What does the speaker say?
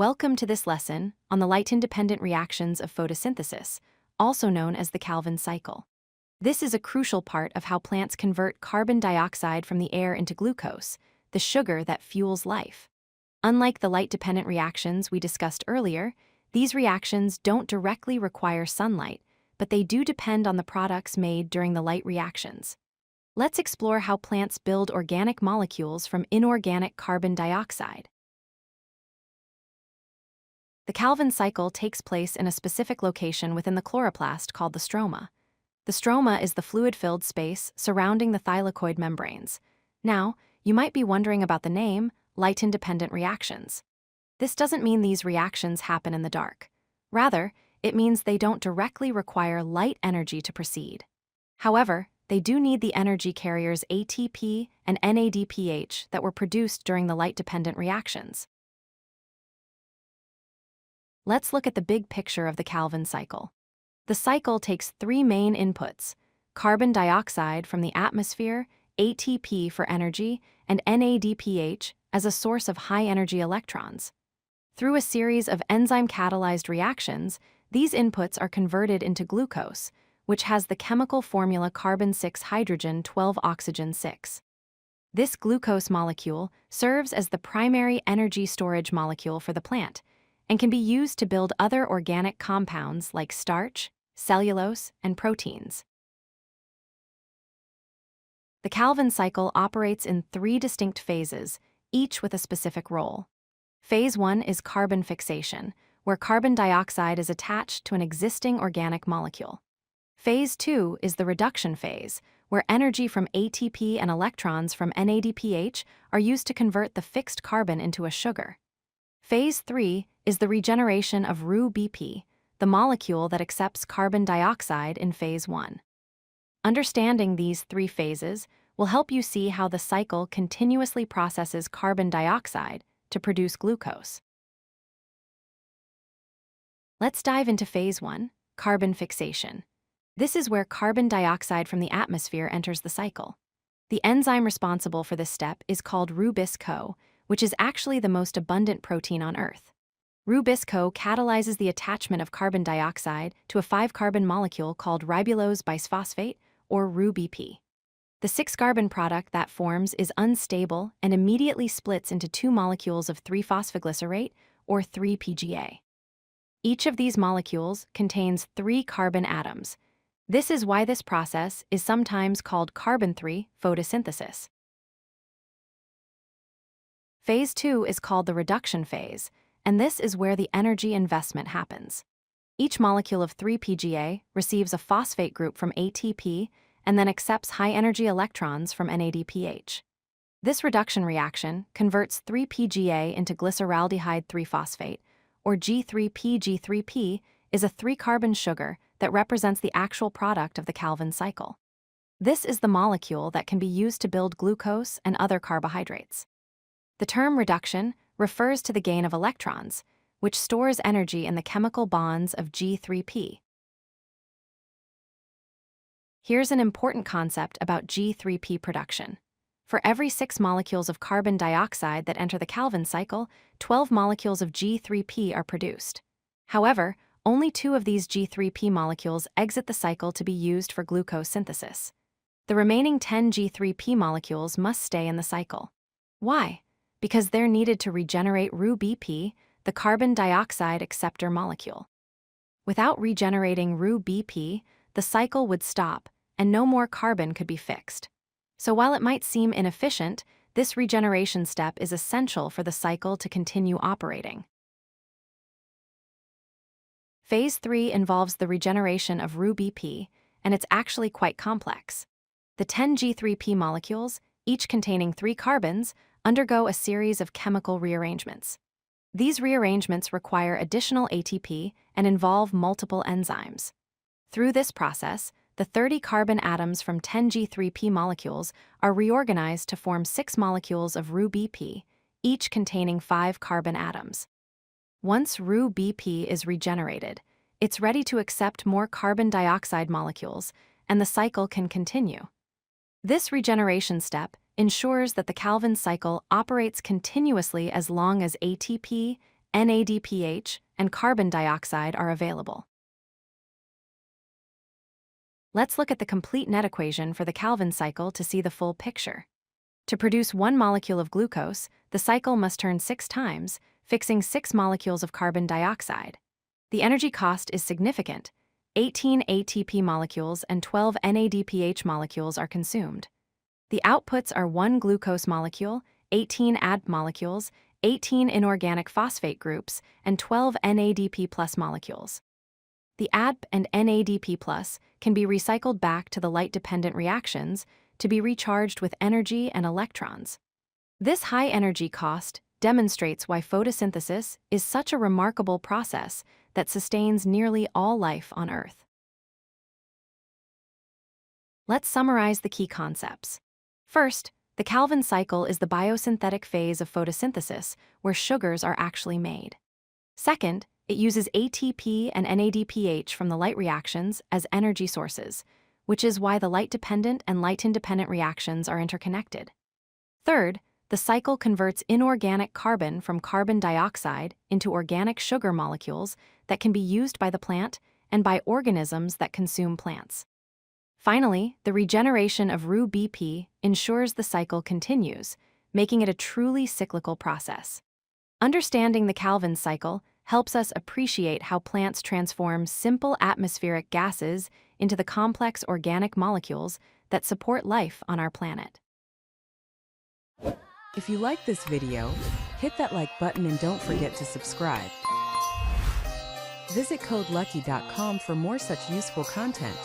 Welcome to this lesson on the light-independent reactions of photosynthesis, also known as the Calvin cycle. This is a crucial part of how plants convert carbon dioxide from the air into glucose, the sugar that fuels life. Unlike the light-dependent reactions we discussed earlier, these reactions don't directly require sunlight, but they do depend on the products made during the light reactions. Let's explore how plants build organic molecules from inorganic carbon dioxide. The Calvin cycle takes place in a specific location within the chloroplast called the stroma. The stroma is the fluid-filled space surrounding the thylakoid membranes. Now, you might be wondering about the name, light-independent reactions. This doesn't mean these reactions happen in the dark. Rather, it means they don't directly require light energy to proceed. However, they do need the energy carriers ATP and NADPH that were produced during the light-dependent reactions. Let's look at the big picture of the Calvin cycle. The cycle takes three main inputs: carbon dioxide from the atmosphere, ATP for energy, and NADPH as a source of high-energy electrons. Through a series of enzyme-catalyzed reactions, these inputs are converted into glucose, which has the chemical formula carbon-6-hydrogen-12-oxygen-6. This glucose molecule serves as the primary energy storage molecule for the plant and can be used to build other organic compounds like starch, cellulose, and proteins. The Calvin cycle operates in three distinct phases, each with a specific role. Phase 1 is carbon fixation, where carbon dioxide is attached to an existing organic molecule. Phase 2 is the reduction phase, where energy from ATP and electrons from NADPH are used to convert the fixed carbon into a sugar. Phase 3 is the regeneration of RuBP, the molecule that accepts carbon dioxide in phase 1. Understanding these three phases will help you see how the cycle continuously processes carbon dioxide to produce glucose. Let's dive into phase 1, carbon fixation. This is where carbon dioxide from the atmosphere enters the cycle. The enzyme responsible for this step is called RuBisCO, which is actually the most abundant protein on Earth. RuBisCO catalyzes the attachment of carbon dioxide to a 5-carbon molecule called ribulose bisphosphate, or RuBP. The 6-carbon product that forms is unstable and immediately splits into 2 molecules of 3-phosphoglycerate, or 3-PGA. Each of these molecules contains 3 carbon atoms. This is why this process is sometimes called carbon-3 photosynthesis. Phase 2 is called the reduction phase, and this is where the energy investment happens. Each molecule of 3-PGA receives a phosphate group from ATP and then accepts high-energy electrons from NADPH. This reduction reaction converts 3-PGA into glyceraldehyde 3-phosphate, or G3P. G3P is a 3-carbon sugar that represents the actual product of the Calvin cycle. This is the molecule that can be used to build glucose and other carbohydrates. The term reduction refers to the gain of electrons, which stores energy in the chemical bonds of G3P. Here's an important concept about G3P production. For every 6 molecules of carbon dioxide that enter the Calvin cycle, 12 molecules of G3P are produced. However, only 2 of these G3P molecules exit the cycle to be used for glucose synthesis. The remaining 10 G3P molecules must stay in the cycle. Why? Because they're needed to regenerate RuBP, the carbon dioxide acceptor molecule. Without regenerating RuBP, the cycle would stop and no more carbon could be fixed. So while it might seem inefficient, this regeneration step is essential for the cycle to continue operating. Phase 3 involves the regeneration of RuBP, and it's actually quite complex. The 10 G3P molecules, each containing 3 carbons, undergo a series of chemical rearrangements. These rearrangements require additional ATP and involve multiple enzymes. Through this process, the 30 carbon atoms from 10 G3P molecules are reorganized to form 6 molecules of RuBP, each containing 5 carbon atoms. Once RuBP is regenerated, it's ready to accept more carbon dioxide molecules, and the cycle can continue. This regeneration step ensures that the Calvin cycle operates continuously as long as ATP, NADPH, and carbon dioxide are available. Let's look at the complete net equation for the Calvin cycle to see the full picture. To produce 1 molecule of glucose, the cycle must turn 6 times, fixing 6 molecules of carbon dioxide. The energy cost is significant. 18 ATP molecules and 12 NADPH molecules are consumed. The outputs are 1 glucose molecule, 18 ADP molecules, 18 inorganic phosphate groups, and 12 NADP+ molecules. The ADP and NADP+ can be recycled back to the light-dependent reactions to be recharged with energy and electrons. This high energy cost demonstrates why photosynthesis is such a remarkable process that sustains nearly all life on Earth. Let's summarize the key concepts. First, the Calvin cycle is the biosynthetic phase of photosynthesis where sugars are actually made. Second, it uses ATP and NADPH from the light reactions as energy sources, which is why the light-dependent and light-independent reactions are interconnected. Third, the cycle converts inorganic carbon from carbon dioxide into organic sugar molecules that can be used by the plant and by organisms that consume plants. Finally, the regeneration of RuBP ensures the cycle continues, making it a truly cyclical process. Understanding the Calvin cycle helps us appreciate how plants transform simple atmospheric gases into the complex organic molecules that support life on our planet. If you like this video, hit that like button and don't forget to subscribe. Visit codelucky.com for more such useful content.